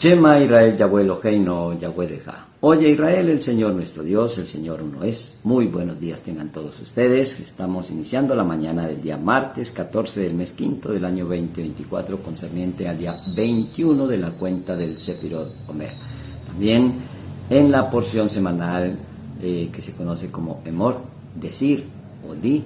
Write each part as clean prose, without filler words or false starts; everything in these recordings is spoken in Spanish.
Shema Israel, Yahweh Eloheinu, Yahweh Deja. Oye Israel, el Señor nuestro Dios, el Señor uno es. Muy buenos días tengan todos ustedes. Estamos iniciando la mañana del día martes 14 del mes quinto del año 2024, concerniente al día 21 de la cuenta del Sefirot Omer. También en la porción semanal que se conoce como Emor, decir o di.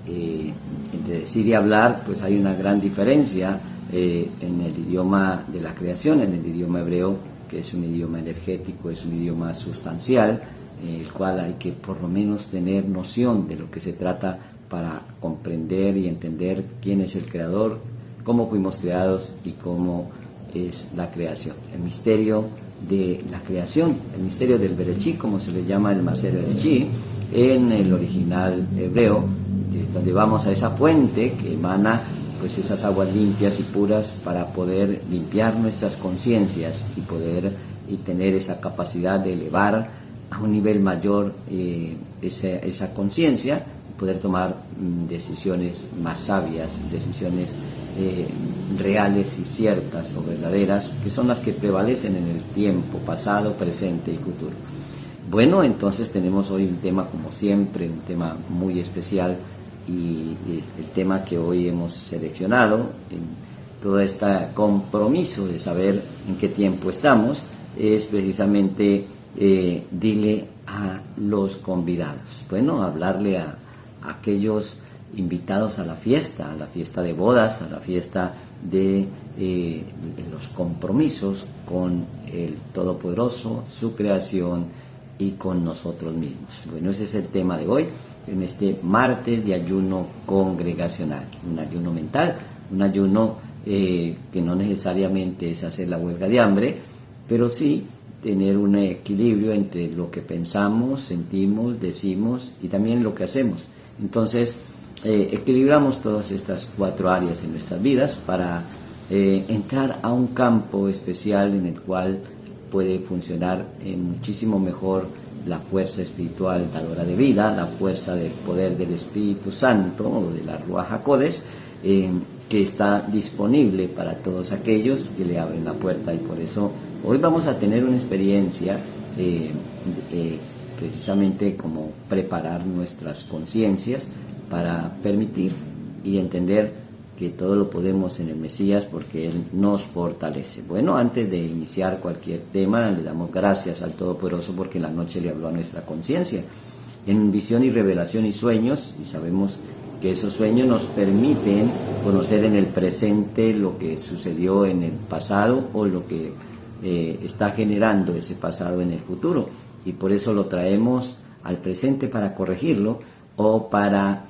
Entre decir y hablar, pues hay una gran diferencia en el idioma de la creación, en el idioma hebreo, que es un idioma energético, es un idioma sustancial, el cual hay que por lo menos tener noción de lo que se trata para comprender y entender quién es el creador, cómo fuimos creados y cómo es la creación. El misterio de la creación, el misterio del Bereshit, como se le llama el Maser Bereshit en el original hebreo, donde vamos a esa fuente que emana pues esas aguas limpias y puras para poder limpiar nuestras conciencias y tener esa capacidad de elevar a un nivel mayor esa conciencia y poder tomar decisiones más sabias, decisiones reales y ciertas o verdaderas, que son las que prevalecen en el tiempo pasado, presente y futuro. Bueno, entonces tenemos hoy un tema, como siempre, un tema muy especial, y el tema que hoy hemos seleccionado en todo este compromiso de saber en qué tiempo estamos es precisamente dile a los convidados. Bueno, hablarle a aquellos invitados a la fiesta de bodas, a la fiesta de los compromisos con el Todopoderoso, su creación y con nosotros mismos. Bueno, ese es el tema de hoy, en este martes de ayuno congregacional, un ayuno mental, un ayuno que no necesariamente es hacer la huelga de hambre, pero sí tener un equilibrio entre lo que pensamos, sentimos, decimos y también lo que hacemos. Entonces, equilibramos todas estas cuatro áreas en nuestras vidas para entrar a un campo especial en el cual puede funcionar muchísimo mejor la fuerza espiritual dadora de vida, la fuerza del poder del Espíritu Santo o de la Ruach HaKodesh, que está disponible para todos aquellos que le abren la puerta. Y por eso hoy vamos a tener una experiencia precisamente como preparar nuestras conciencias para permitir y entender que todo lo podemos en el Mesías porque Él nos fortalece. Bueno, antes de iniciar cualquier tema, le damos gracias al Todopoderoso porque en la noche le habló a nuestra conciencia en visión y revelación y sueños, y sabemos que esos sueños nos permiten conocer en el presente lo que sucedió en el pasado o lo que está generando ese pasado en el futuro, y por eso lo traemos al presente para corregirlo o para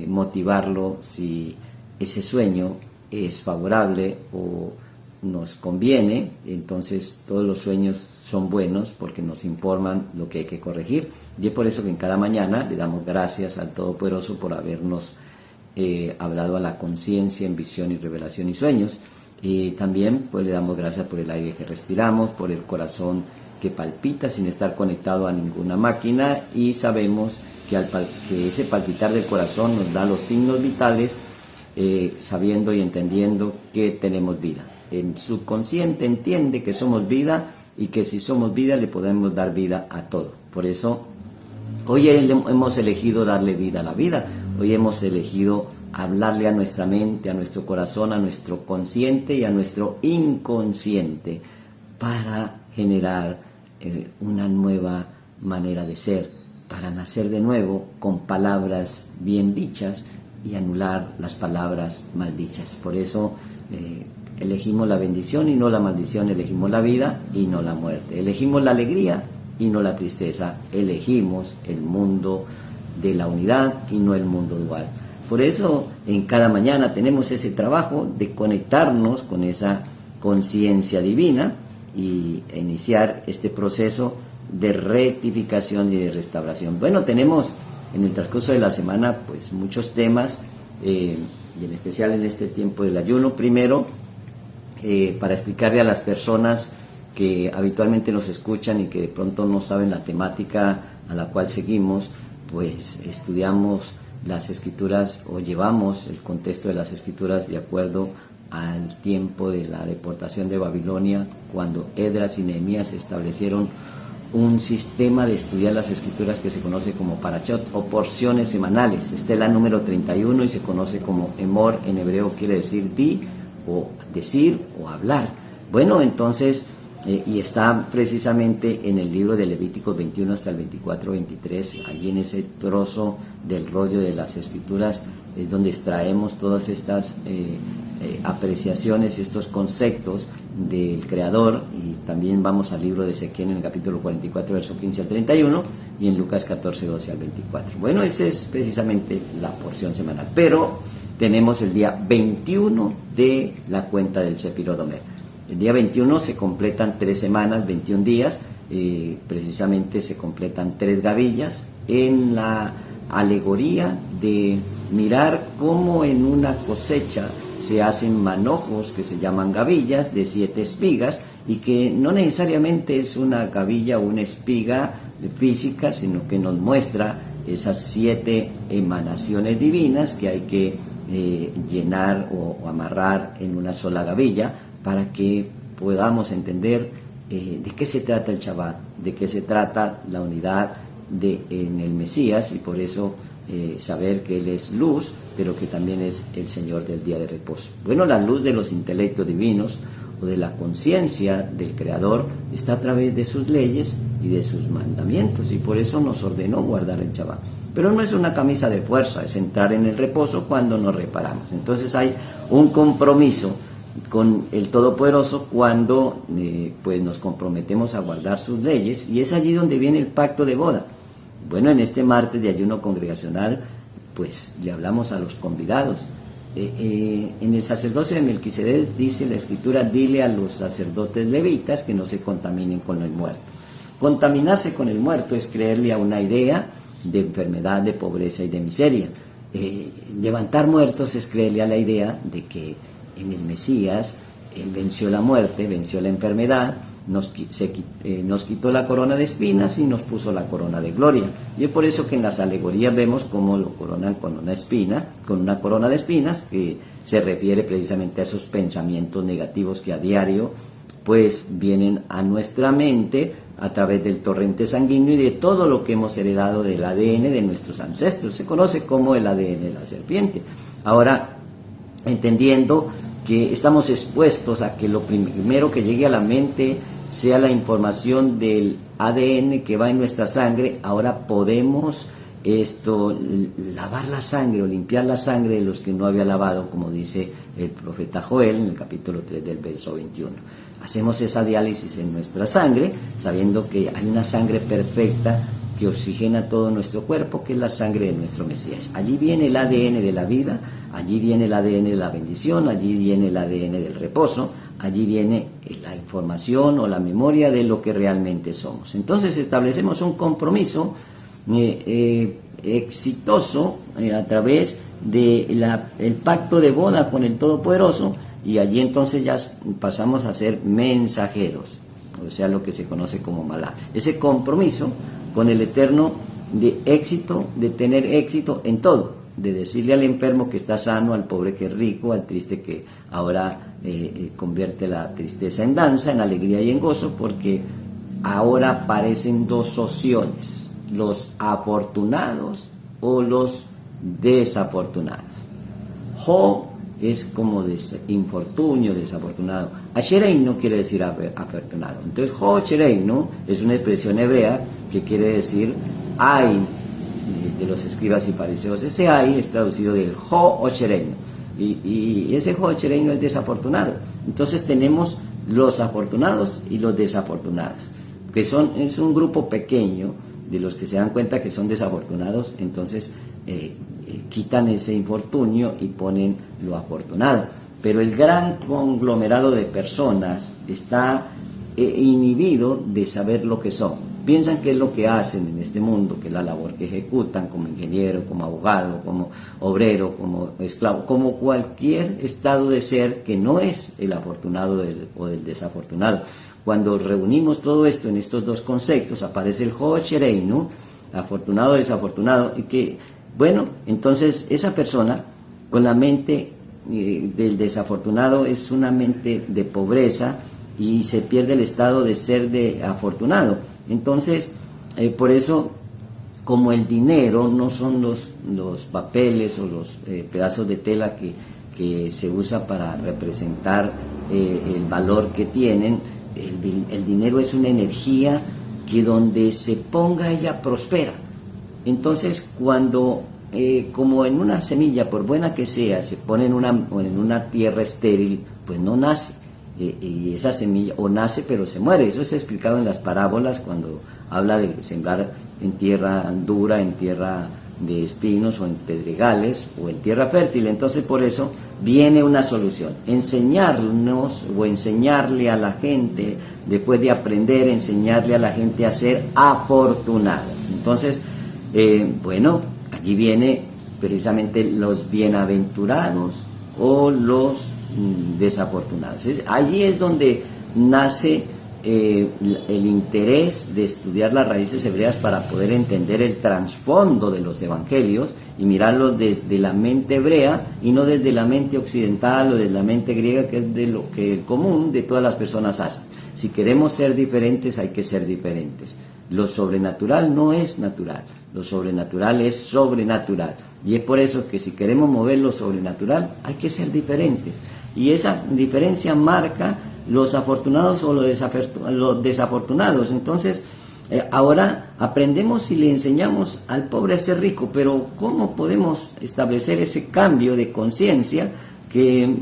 motivarlo si ese sueño es favorable o nos conviene. Entonces todos los sueños son buenos porque nos informan lo que hay que corregir, y es por eso que en cada mañana le damos gracias al Todopoderoso por habernos hablado a la conciencia en visión y revelación y sueños, y también pues le damos gracias por el aire que respiramos, por el corazón que palpita sin estar conectado a ninguna máquina, y sabemos que ese palpitar del corazón nos da los signos vitales, sabiendo y entendiendo que tenemos vida. El subconsciente entiende que somos vida y que si somos vida le podemos dar vida a todo. Por eso hoy hemos elegido darle vida a la vida. Hoy hemos elegido hablarle a nuestra mente, a nuestro corazón, a nuestro consciente y a nuestro inconsciente para generar una nueva manera de ser, para nacer de nuevo con palabras bien dichas y anular las palabras maldichas. Por eso elegimos la bendición y no la maldición, elegimos la vida y no la muerte, elegimos la alegría y no la tristeza, elegimos el mundo de la unidad y no el mundo dual. Por eso en cada mañana tenemos ese trabajo de conectarnos con esa conciencia divina y iniciar este proceso de rectificación y de restauración. Bueno, tenemos en el transcurso de la semana pues muchos temas, y en especial en este tiempo del ayuno. Primero, para explicarle a las personas que habitualmente nos escuchan y que de pronto no saben la temática a la cual seguimos, pues estudiamos las escrituras o llevamos el contexto de las escrituras de acuerdo al tiempo de la deportación de Babilonia, cuando Esdras y Nehemías establecieron un sistema de estudiar las escrituras que se conoce como parashot o porciones semanales. Esta es la número 31 y se conoce como emor, en hebreo quiere decir di o decir o hablar. Bueno, entonces, y está precisamente en el libro de Levíticos 21 hasta el 24-23, allí en ese trozo del rollo de las escrituras es donde extraemos todas estas apreciaciones y estos conceptos del Creador, y también vamos al libro de Ezequiel en el capítulo 44, verso 15 al 31, y en Lucas 14, 12 al 24. Bueno, esa es precisamente la porción semanal, pero tenemos el día 21 de la cuenta del Sefirot Omer. El día 21 se completan 3 semanas, 21 días, precisamente se completan 3 gavillas, en la alegoría de mirar cómo en una cosecha se hacen manojos que se llaman gavillas de 7 espigas, y que no necesariamente es una gavilla o una espiga física, sino que nos muestra esas 7 emanaciones divinas que hay que llenar o amarrar en una sola gavilla para que podamos entender de qué se trata el Shabbat, de qué se trata la unidad en el Mesías, y por eso saber que Él es luz, pero que también es el Señor del día de reposo. Bueno, la luz de los intelectos divinos o de la conciencia del Creador está a través de sus leyes y de sus mandamientos, y por eso nos ordenó guardar el Shabbat. Pero no es una camisa de fuerza, es entrar en el reposo cuando nos reparamos. Entonces hay un compromiso con el Todopoderoso cuando pues nos comprometemos a guardar sus leyes, y es allí donde viene el pacto de boda. Bueno, en este martes de ayuno congregacional pues le hablamos a los convidados. En el sacerdocio de Melquisedec dice la escritura: dile a los sacerdotes levitas que no se contaminen con el muerto. Contaminarse con el muerto es creerle a una idea de enfermedad, de pobreza y de miseria. Levantar muertos es creerle a la idea de que en el Mesías Él venció la muerte, venció la enfermedad, nos quitó la corona de espinas y nos puso la corona de gloria. Y es por eso que en las alegorías vemos cómo lo coronan con una espina, con una corona de espinas, que se refiere precisamente a esos pensamientos negativos que a diario pues vienen a nuestra mente a través del torrente sanguíneo y de todo lo que hemos heredado del ADN de nuestros ancestros. Se conoce como el ADN de la serpiente. Ahora, entendiendo que estamos expuestos a que lo primero que llegue a la mente sea la información del ADN que va en nuestra sangre, ahora podemos lavar la sangre o limpiar la sangre de los que no había lavado, como dice el profeta Joel en el capítulo 3 del verso 21. Hacemos esa diálisis en nuestra sangre, sabiendo que hay una sangre perfecta que oxigena todo nuestro cuerpo, que es la sangre de nuestro Mesías. Allí viene el ADN de la vida, allí viene el ADN de la bendición, allí viene el ADN del reposo, allí viene la información o la memoria de lo que realmente somos. Entonces establecemos un compromiso exitoso a través del pacto de boda con el Todopoderoso, y allí entonces ya pasamos a ser mensajeros, o sea, lo que se conoce como malá. Ese compromiso con el Eterno de éxito, de tener éxito en todo, de decirle al enfermo que está sano, al pobre que es rico, al triste que ahora convierte la tristeza en danza, en alegría y en gozo, porque ahora aparecen 2 opciones: los afortunados o los desafortunados. Jo es como infortunio, desafortunado. Asherei no quiere decir afortunado. Entonces, Jo Asherei no es una expresión hebrea que quiere decir ay de los escribas y fariseos. Ese ay es traducido del Jo Asherei, y ese Jo Asherei no es desafortunado. Entonces tenemos los afortunados y los desafortunados, que es un grupo pequeño de los que se dan cuenta que son desafortunados. Entonces quitan ese infortunio y ponen lo afortunado. Pero el gran conglomerado de personas está inhibido de saber lo que son. Piensan que es lo que hacen en este mundo, que es la labor que ejecutan como ingeniero, como abogado, como obrero, como esclavo, como cualquier estado de ser que no es el afortunado o del desafortunado. Cuando reunimos todo esto en estos 2 conceptos, aparece el Jo Shereinu, afortunado o desafortunado, y que, bueno, entonces esa persona con la mente del desafortunado es una mente de pobreza y se pierde el estado de ser de afortunado. Entonces, por eso, como el dinero no son los papeles o los pedazos de tela que se usa para representar el valor que tienen, el dinero es una energía que donde se ponga ella prospera. Entonces, cuando como en una semilla, por buena que sea, se pone en una tierra estéril, pues no nace. Y esa semilla o nace pero se muere. Eso es explicado en las parábolas cuando habla de sembrar en tierra dura, en tierra de espinos o en pedregales o en tierra fértil. Entonces por eso viene una solución: enseñarnos o enseñarle a la gente, después de aprender, enseñarle a la gente a ser afortunados. Entonces, bueno, allí viene precisamente los bienaventurados o los desafortunados. Allí es donde nace el interés de estudiar las raíces hebreas para poder entender el trasfondo de los evangelios y mirarlos desde la mente hebrea y no desde la mente occidental o desde la mente griega, que es de lo que el común de todas las personas hacen. Si queremos ser diferentes, hay que ser diferentes. Lo sobrenatural no es natural, lo sobrenatural es sobrenatural. Y es por eso que si queremos mover lo sobrenatural, hay que ser diferentes. Y esa diferencia marca los afortunados o los desafortunados. Entonces, ahora aprendemos y le enseñamos al pobre a ser rico, pero ¿cómo podemos establecer ese cambio de conciencia que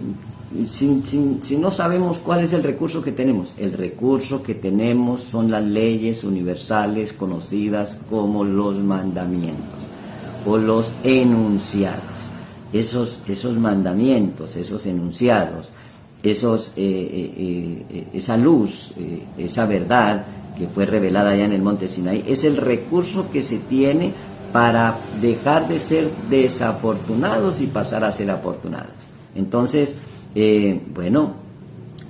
si no sabemos cuál es el recurso que tenemos? El recurso que tenemos son las leyes universales conocidas como los mandamientos o los enunciados. Esos mandamientos, esos enunciados, esa luz, esa verdad que fue revelada allá en el monte Sinaí, es el recurso que se tiene para dejar de ser desafortunados y pasar a ser afortunados. Entonces, bueno,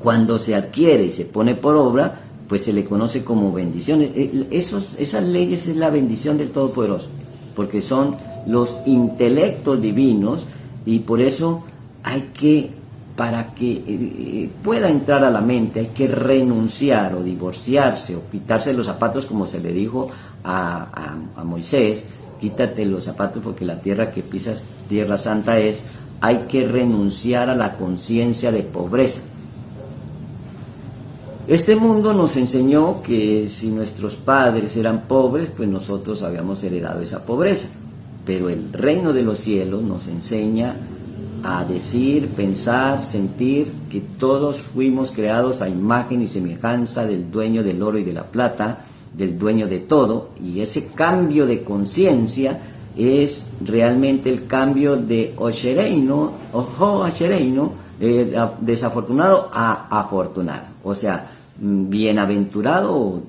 cuando se adquiere y se pone por obra, pues se le conoce como bendiciones. Esas leyes es la bendición del Todopoderoso, porque son los intelectos divinos, y por eso hay que, para que pueda entrar a la mente, hay que renunciar o divorciarse o quitarse los zapatos, como se le dijo a Moisés: quítate los zapatos porque la tierra que pisas, tierra santa es. Hay que renunciar a la conciencia de pobreza. Este mundo nos enseñó que si nuestros padres eran pobres, pues nosotros habíamos heredado esa pobreza. Pero el reino de los cielos nos enseña a decir, pensar, sentir que todos fuimos creados a imagen y semejanza del dueño del oro y de la plata, del dueño de todo, y ese cambio de conciencia es realmente el cambio de Oshereino, desafortunado a afortunado. O sea, bienaventurado o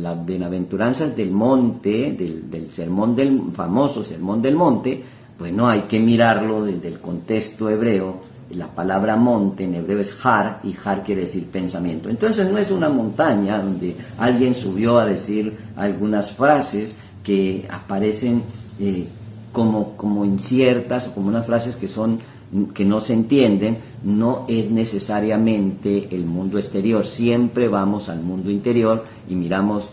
las bienaventuranzas del monte, del sermón del famoso sermón del monte, pues no hay que mirarlo desde el contexto hebreo. La palabra monte en hebreo es har, y har quiere decir pensamiento. Entonces no es una montaña donde alguien subió a decir algunas frases que aparecen como inciertas, o como unas frases que no se entienden. No es necesariamente el mundo exterior, siempre vamos al mundo interior y miramos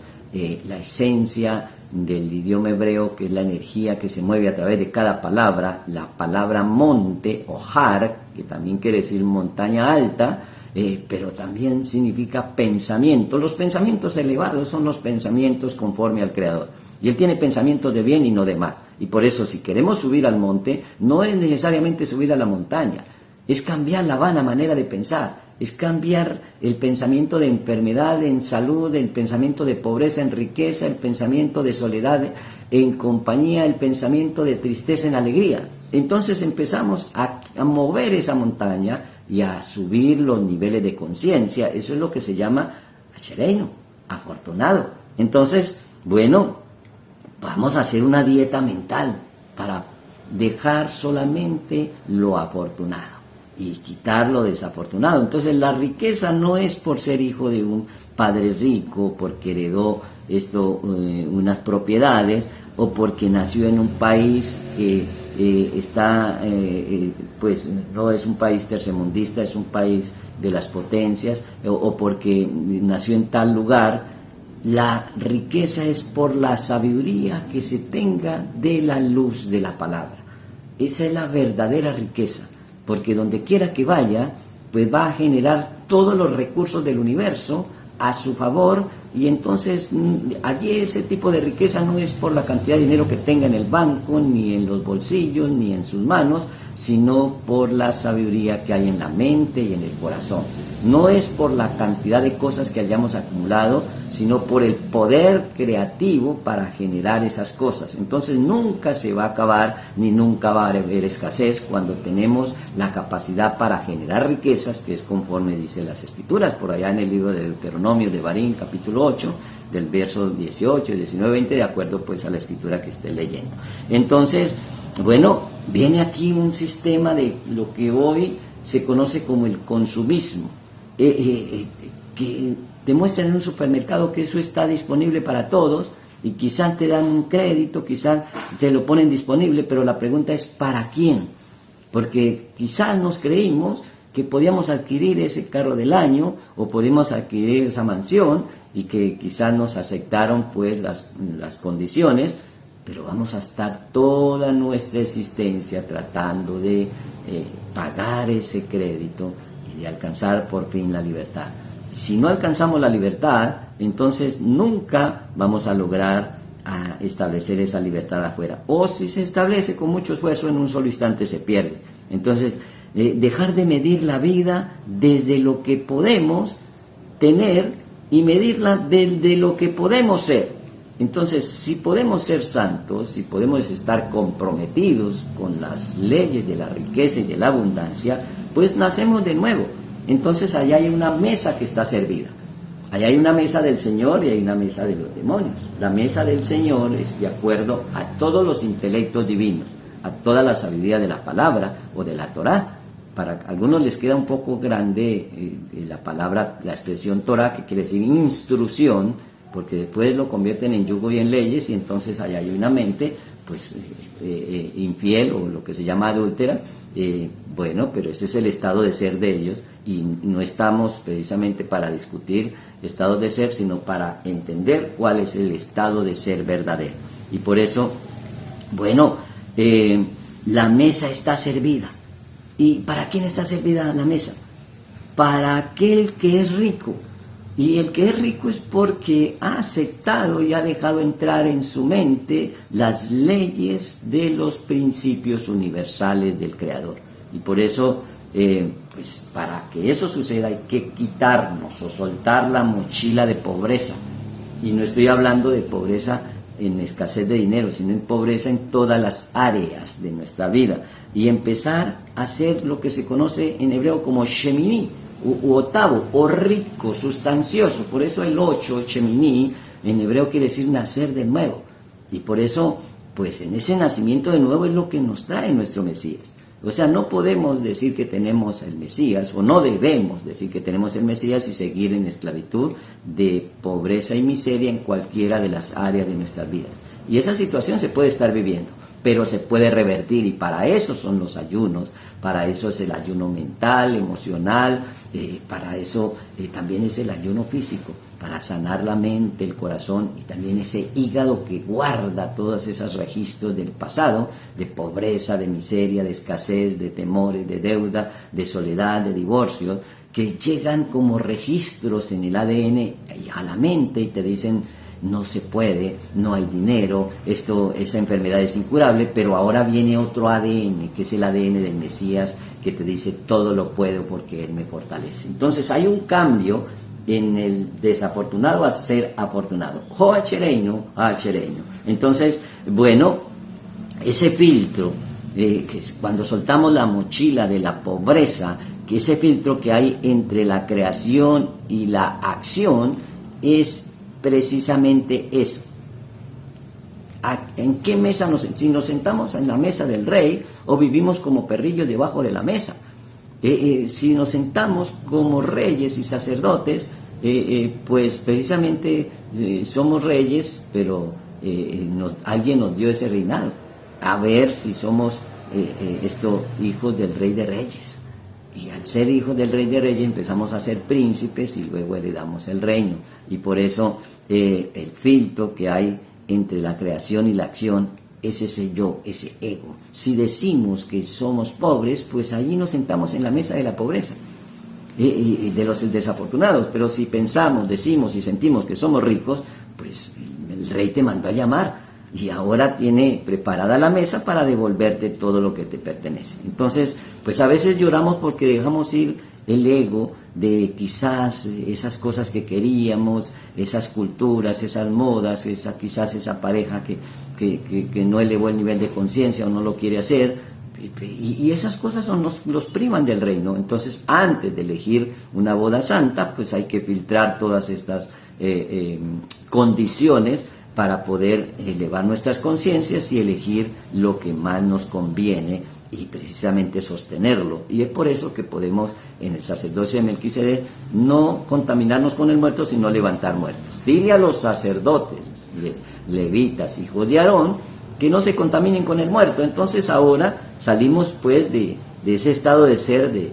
la esencia del idioma hebreo, que es la energía que se mueve a través de cada palabra. La palabra monte o har, que también quiere decir montaña alta, pero también significa pensamiento. Los pensamientos elevados son los pensamientos conforme al Creador, y Él tiene pensamientos de bien y no de mal. Y por eso, si queremos subir al monte, no es necesariamente subir a la montaña, es cambiar la vana manera de pensar, es cambiar el pensamiento de enfermedad en salud, el pensamiento de pobreza en riqueza, el pensamiento de soledad en compañía, el pensamiento de tristeza en alegría. Entonces empezamos a mover esa montaña y a subir los niveles de conciencia. Eso es lo que se llama Ashereino, afortunado. Entonces, bueno, vamos a hacer una dieta mental para dejar solamente lo afortunado y quitar lo desafortunado. Entonces la riqueza no es por ser hijo de un padre rico, porque heredó unas propiedades, o porque nació en un país pues no es un país tercermundista, es un país de las potencias, o porque nació en tal lugar. La riqueza es por la sabiduría que se tenga de la luz de la palabra. Esa es la verdadera riqueza, porque donde quiera que vaya, pues va a generar todos los recursos del universo a su favor, y entonces allí ese tipo de riqueza no es por la cantidad de dinero que tenga en el banco, ni en los bolsillos, ni en sus manos, sino por la sabiduría que hay en la mente y en el corazón. No es por la cantidad de cosas que hayamos acumulado, sino por el poder creativo para generar esas cosas. Entonces nunca se va a acabar, ni nunca va a haber escasez cuando tenemos la capacidad para generar riquezas, que es conforme dice las Escrituras, por allá en el libro de Deuteronomio de Barín, capítulo 8, del verso 18, 19, 20, de acuerdo pues a la Escritura que esté leyendo. Entonces, bueno, viene aquí un sistema de lo que hoy se conoce como el consumismo, que demuestran en un supermercado que eso está disponible para todos, y quizás te dan un crédito, quizás te lo ponen disponible, pero la pregunta es ¿para quién? Porque quizás nos creímos que podíamos adquirir ese carro del año, o podíamos adquirir esa mansión, y que quizás nos aceptaron pues las condiciones, pero vamos a estar toda nuestra existencia tratando de pagar ese crédito y de alcanzar por fin la libertad. Si no alcanzamos la libertad, entonces nunca vamos a lograr establecer esa libertad afuera. O si se establece con mucho esfuerzo, en un solo instante se pierde. Entonces, dejar de medir la vida desde lo que podemos tener y medirla desde lo que podemos ser. Entonces, si podemos ser santos, si podemos estar comprometidos con las leyes de la riqueza y de la abundancia, pues nacemos de nuevo. Entonces allá hay una mesa que está servida. Allá hay una mesa del Señor y hay una mesa de los demonios. La mesa del Señor es de acuerdo a todos los intelectos divinos, a toda la sabiduría de la palabra o de la Torá. Para algunos les queda un poco grande la palabra, la expresión Torá, que quiere decir instrucción, porque después lo convierten en yugo y en leyes, y entonces allá hay una mente pues infiel, o lo que se llama adúltera. Bueno, pero ese es el estado de ser de ellos, y no estamos precisamente para discutir estados de ser, sino para entender cuál es el estado de ser verdadero. Y por eso, bueno, la mesa está servida. ¿Y para quién está servida la mesa? Para aquel que es rico. Y el que es rico es porque ha aceptado y ha dejado entrar en su mente las leyes de los principios universales del Creador. Y por eso, pues para que eso suceda hay que quitarnos o soltar la mochila de pobreza. Y no estoy hablando de pobreza en escasez de dinero, sino en pobreza en todas las áreas de nuestra vida. Y empezar a hacer lo que se conoce en hebreo como shemini, u octavo, o rico, sustancioso. Por eso el 8, shemini, en hebreo quiere decir nacer de nuevo. Y por eso, pues en ese nacimiento de nuevo es lo que nos trae nuestro Mesías. O sea, no podemos decir que tenemos el Mesías, o no debemos decir que tenemos el Mesías y seguir en esclavitud de pobreza y miseria en cualquiera de las áreas de nuestras vidas. Y esa situación se puede estar viviendo, pero se puede revertir, y para eso son los ayunos, para eso es el ayuno mental, emocional, para eso también es el ayuno físico, para sanar la mente, el corazón, y también ese hígado que guarda todos esos registros del pasado, de pobreza, de miseria, de escasez, de temores, de deuda, de soledad, de divorcio, que llegan como registros en el ADN a la mente y te dicen: no se puede, no hay dinero, esa enfermedad es incurable. Pero ahora viene otro ADN, que es el ADN del Mesías, que te dice: todo lo puedo porque Él me fortalece. Entonces hay un cambio en el desafortunado a ser afortunado. Joachereino. Entonces, bueno, ese filtro, que cuando soltamos la mochila de la pobreza, que ese filtro que hay entre la creación y la acción, es precisamente eso. ¿En qué mesa si nos sentamos en la mesa del rey, o vivimos como perrillos debajo de la mesa? Si nos sentamos como reyes y sacerdotes, pues precisamente somos reyes, pero alguien nos dio ese reinado. A ver si somos hijos del Rey de Reyes. Y al ser hijos del Rey de Reyes empezamos a ser príncipes y luego heredamos el reino. Y por eso el filtro que hay entre la creación y la acción es ese yo, ese ego. Si decimos que somos pobres, pues allí nos sentamos en la mesa de la pobreza y de los desafortunados. Pero si pensamos, decimos y sentimos que somos ricos, pues el rey te mandó a llamar y ahora tiene preparada la mesa para devolverte todo lo que te pertenece. Entonces, pues a veces lloramos porque dejamos ir el ego de quizás esas cosas que queríamos, esas culturas, esas modas, quizás esa pareja que no elevó el nivel de conciencia o no lo quiere hacer. Y esas cosas los privan del reino. Entonces, antes de elegir una boda santa, pues hay que filtrar todas estas condiciones para poder elevar nuestras conciencias y elegir lo que más nos conviene y precisamente sostenerlo. Y es por eso que podemos en el sacerdocio de Melquisedec no contaminarnos con el muerto, sino levantar muertos. Dile a los sacerdotes, levitas, hijos de Aarón, que no se contaminen con el muerto. Entonces ahora salimos pues de ese estado de ser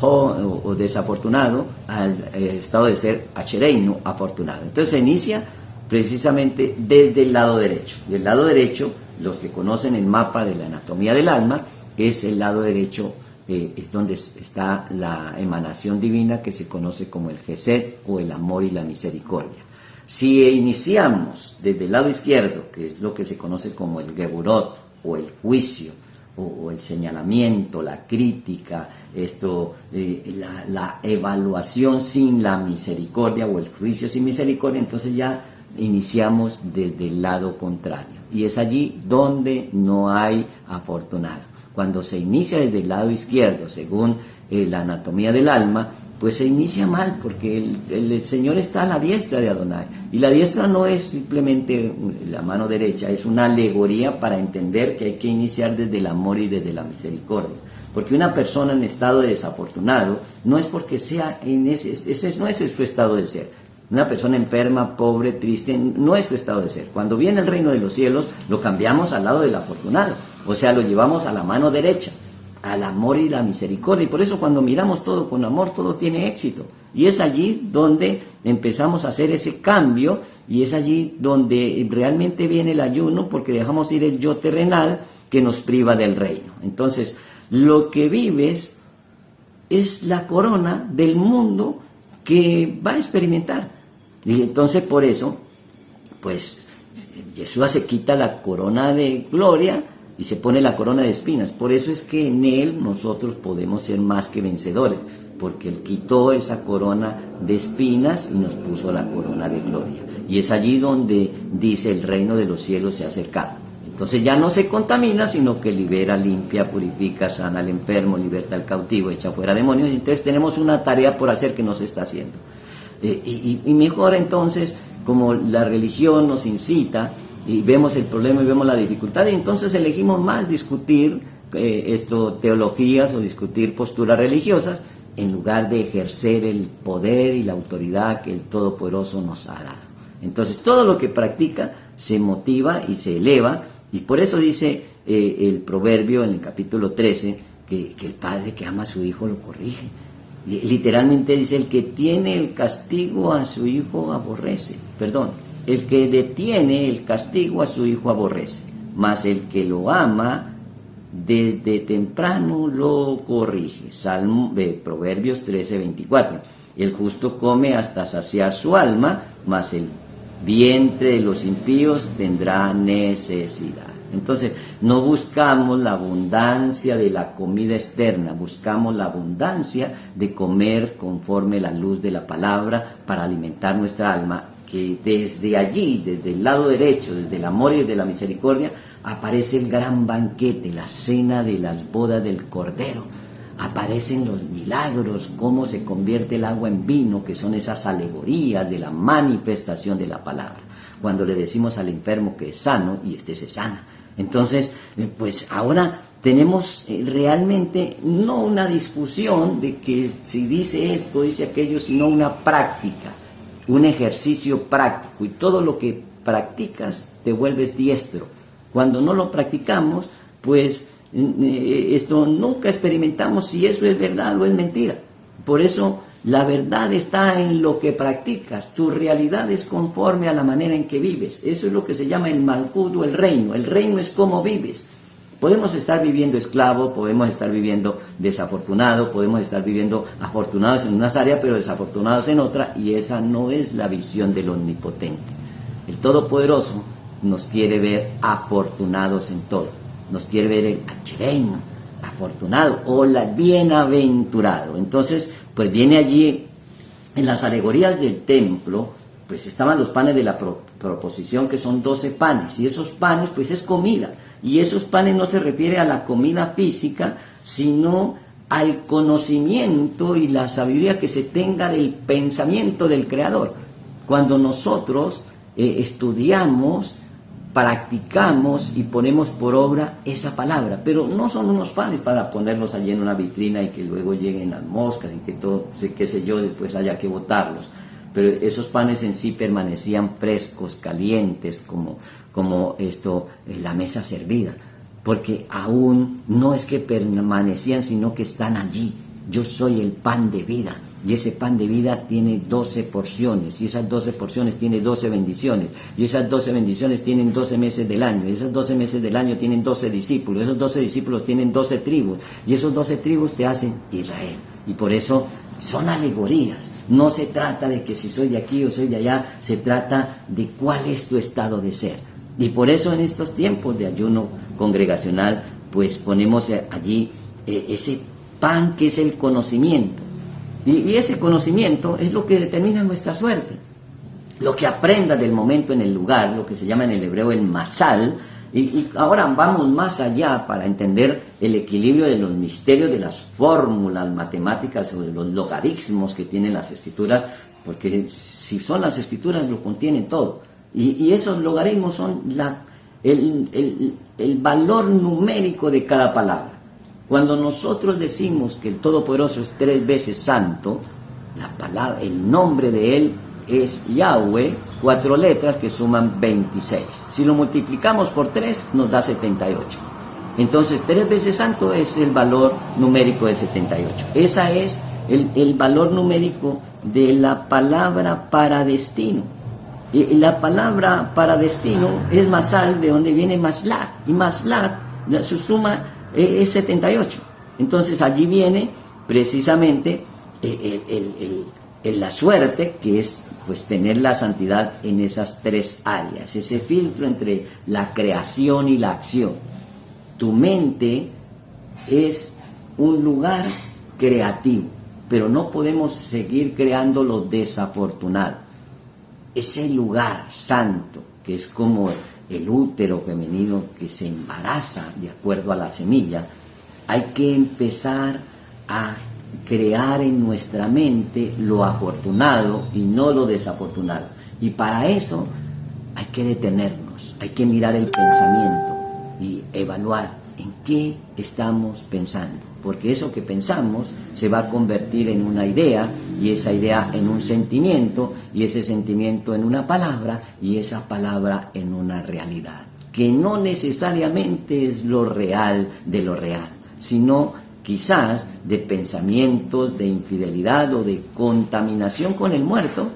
o desafortunado al estado de ser achereino, afortunado. Entonces se inicia precisamente desde el lado derecho. Y el lado derecho, los que conocen el mapa de la anatomía del alma, es el lado derecho, es donde está la emanación divina que se conoce como el Gesed o el amor y la misericordia. Si iniciamos desde el lado izquierdo, que es lo que se conoce como el Geburot o el juicio, o el señalamiento, la crítica, la evaluación sin la misericordia o el juicio sin misericordia, entonces ya iniciamos desde el lado contrario. Y es allí donde no hay afortunado. Cuando se inicia desde el lado izquierdo, según la anatomía del alma, pues se inicia mal, porque el Señor está a la diestra de Adonai. Y la diestra no es simplemente la mano derecha, es una alegoría para entender que hay que iniciar desde el amor y desde la misericordia. Porque una persona en estado de desafortunado no es porque sea ese no es su estado de ser. Una persona enferma, pobre, triste, no es su estado de ser. Cuando viene el reino de los cielos, lo cambiamos al lado del afortunado. O sea, lo llevamos a la mano derecha, al amor y la misericordia. Y por eso cuando miramos todo con amor, todo tiene éxito. Y es allí donde empezamos a hacer ese cambio, y es allí donde realmente viene el ayuno, porque dejamos ir el yo terrenal que nos priva del reino. Entonces, lo que vives es la corona del mundo que va a experimentar. Y entonces por eso, pues, Yeshua se quita la corona de gloria y se pone la corona de espinas. Por eso es que en Él nosotros podemos ser más que vencedores, porque Él quitó esa corona de espinas y nos puso la corona de gloria. Y es allí donde dice: el reino de los cielos se ha acercado. Entonces ya no se contamina, sino que libera, limpia, purifica, sana al enfermo, liberta al cautivo, echa fuera demonios. Y entonces tenemos una tarea por hacer que no se está haciendo. Y mejor entonces, como la religión nos incita y vemos el problema y vemos la dificultad, y entonces elegimos más discutir teologías o discutir posturas religiosas en lugar de ejercer el poder y la autoridad que el Todopoderoso nos ha dado. Entonces todo lo que practica se motiva y se eleva, y por eso dice el proverbio en el capítulo 13 que el padre que ama a su hijo lo corrige. Literalmente dice: el que tiene el castigo a su hijo aborrece. El que detiene el castigo a su hijo aborrece, mas el que lo ama desde temprano lo corrige. Proverbios 13:24. El justo come hasta saciar su alma, mas el vientre de los impíos tendrá necesidad. Entonces, no buscamos la abundancia de la comida externa, buscamos la abundancia de comer conforme la luz de la palabra para alimentar nuestra alma, que desde allí, desde el lado derecho, desde el amor y desde la misericordia, aparece el gran banquete, la cena de las bodas del Cordero. Aparecen los milagros, cómo se convierte el agua en vino, que son esas alegorías de la manifestación de la palabra. Cuando le decimos al enfermo que es sano, y se sana. Entonces, pues ahora tenemos realmente no una discusión de que si dice esto, dice aquello, sino una práctica, un ejercicio práctico. Y todo lo que practicas te vuelves diestro. Cuando no lo practicamos, pues esto nunca experimentamos si eso es verdad o es mentira. Por eso la verdad está en lo que practicas. Tu realidad es conforme a la manera en que vives. Eso es lo que se llama el malhut o el reino. El reino es cómo vives. Podemos estar viviendo esclavo, podemos estar viviendo desafortunado, podemos estar viviendo afortunados en unas áreas, pero desafortunados en otra, y esa no es la visión del Omnipotente. El Todopoderoso nos quiere ver afortunados en todo. Nos quiere ver el achrein, afortunado, o la bienaventurado. Entonces, pues viene allí, en las alegorías del templo, pues estaban los panes de la proposición, que son 12 panes, y esos panes, pues es comida. Y esos panes no se refiere a la comida física, sino al conocimiento y la sabiduría que se tenga del pensamiento del Creador. Cuando nosotros estudiamos, practicamos y ponemos por obra esa palabra, pero no son unos panes para ponerlos allí en una vitrina y que luego lleguen las moscas y que todo, qué sé yo, después haya que botarlos. Pero esos panes en sí permanecían frescos, calientes, como la mesa servida, porque aún no es que permanecían, sino que están allí. Yo soy el pan de vida, y ese pan de vida tiene 12 porciones, y esas 12 porciones tienen 12 bendiciones, y esas 12 bendiciones tienen 12 meses del año, y esos 12 meses del año tienen 12 discípulos, esos 12 discípulos tienen 12 tribus, y esos 12 tribus te hacen Israel. Y por eso son alegorías. No se trata de que si soy de aquí o soy de allá, se trata de cuál es tu estado de ser. Y por eso en estos tiempos de ayuno congregacional, pues ponemos allí ese pan que es el conocimiento. Y ese conocimiento es lo que determina nuestra suerte. Lo que aprendas del momento en el lugar, lo que se llama en el hebreo el masal. Y ahora vamos más allá para entender el equilibrio de los misterios de las fórmulas matemáticas, sobre los logaritmos que tienen las escrituras, porque si son las escrituras lo contienen todo. Y esos logaritmos son el valor numérico de cada palabra. Cuando nosotros decimos que el Todopoderoso es 3 veces santo, la palabra, el nombre de él es Yahweh, 4 letras que suman 26. Si lo multiplicamos por 3 nos da 78. Entonces 3 veces santo es el valor numérico de 78. Esa es el valor numérico de la palabra para destino. Y la palabra para destino es masal, de donde viene maslat. Y maslat, su suma es 78. Entonces allí viene precisamente la suerte, que es pues tener la santidad en esas 3 áreas, ese filtro entre la creación y la acción. Tu mente es un lugar creativo, pero no podemos seguir creando lo desafortunado. Ese lugar santo, que es como el útero femenino que se embaraza de acuerdo a la semilla, hay que empezar a crear en nuestra mente lo afortunado y no lo desafortunado. Y para eso hay que detenernos, hay que mirar el pensamiento y evaluar en qué estamos pensando, porque eso que pensamos se va a convertir en una idea, y esa idea en un sentimiento, y ese sentimiento en una palabra, y esa palabra en una realidad, que no necesariamente es lo real de lo real, sino quizás de pensamientos de infidelidad o de contaminación con el muerto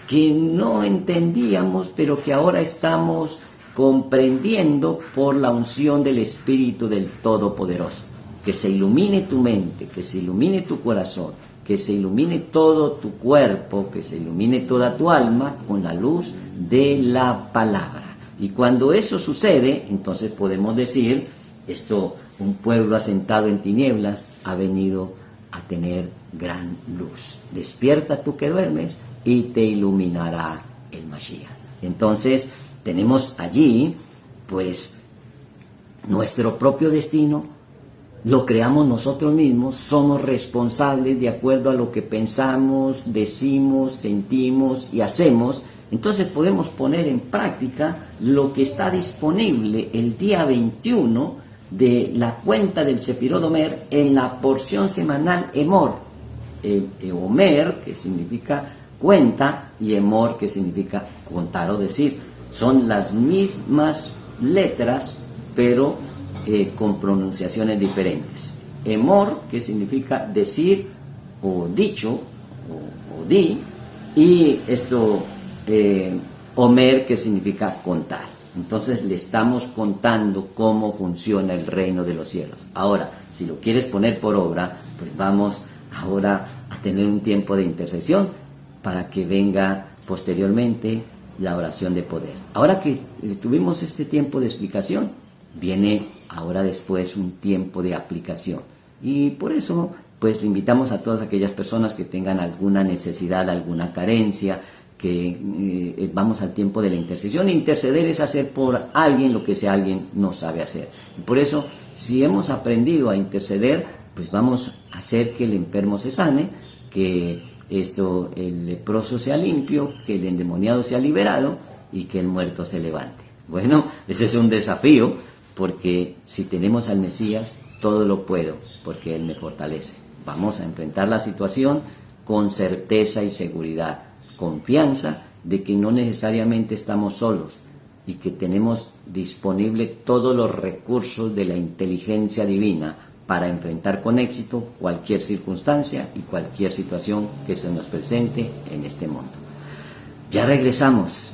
que no entendíamos, pero que ahora estamos comprendiendo por la unción del Espíritu del Todopoderoso. Que se ilumine tu mente, que se ilumine tu corazón, que se ilumine todo tu cuerpo, que se ilumine toda tu alma con la luz de la palabra. Y cuando eso sucede, entonces podemos decir, un pueblo asentado en tinieblas ha venido a tener gran luz. Despierta tú que duermes y te iluminará el Mashiach. Entonces tenemos allí pues nuestro propio destino. Lo creamos nosotros mismos, somos responsables de acuerdo a lo que pensamos, decimos, sentimos y hacemos. Entonces podemos poner en práctica lo que está disponible el día 21 de la cuenta del Sefirot Omer en la porción semanal Emor. Omer, que significa cuenta, y Emor, que significa contar o decir. Son las mismas letras, pero con pronunciaciones diferentes. Emor, que significa decir o dicho o di, y esto Omer, que significa contar. Entonces le estamos contando cómo funciona el reino de los cielos. Ahora, si lo quieres poner por obra, pues vamos ahora a tener un tiempo de intercesión para que venga posteriormente la oración de poder. Ahora que tuvimos este tiempo de explicación, viene ahora después un tiempo de aplicación. Y por eso, pues invitamos a todas aquellas personas que tengan alguna necesidad, alguna carencia, que vamos al tiempo de la intercesión. Interceder es hacer por alguien lo que ese alguien no sabe hacer. Y por eso, si hemos aprendido a interceder, pues vamos a hacer que el enfermo se sane, que el leproso sea limpio, que el endemoniado sea liberado y que el muerto se levante. Bueno, ese es un desafío, porque si tenemos al Mesías, todo lo puedo, porque Él me fortalece. Vamos a enfrentar la situación con certeza y seguridad, confianza de que no necesariamente estamos solos y que tenemos disponible todos los recursos de la inteligencia divina para enfrentar con éxito cualquier circunstancia y cualquier situación que se nos presente en este mundo. Ya regresamos.